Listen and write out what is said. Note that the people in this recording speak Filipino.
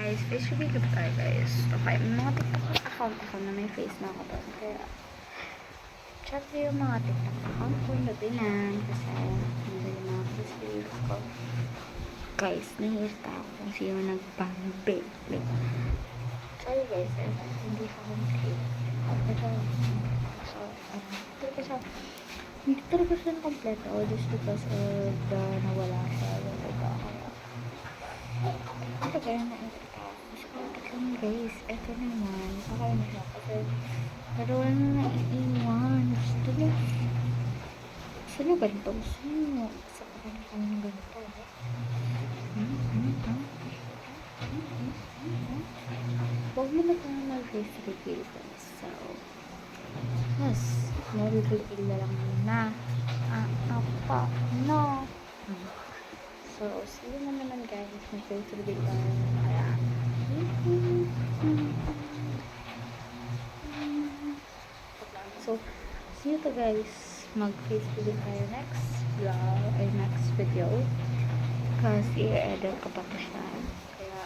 Guys, face reveal pa tayo guys. Okay, may mga TikTok account ako na may face na ako doon. Kaya, chat ko yung mga TikTok account ko na binan. Kasi, hindi yung mga face reveals ko. Guys, nahihirta ako kung sino nagpang-big. Sorry guys, hindi ako complete. Pero, hindi talaga siya na-complete ako just because of the nawala siya. Ito kaya na-irita ako. Mas lang guys. Ito naman. Okay na siya. Kasi dalawa na naiiwan. Gusto nyo ganito. Gusto nyo sa parang kami ng ganito. Huwag mo na tayo mag-face reveal guys. So, yes. Mag-reveal na lang muna. Apa. No. So, see you na naman guys. Mag-face reveal tayo. Kaya, so, see you to guys. Mag-face reveal tayo next vlog or next video. Kasi i-edit ko pa to siya. Kaya,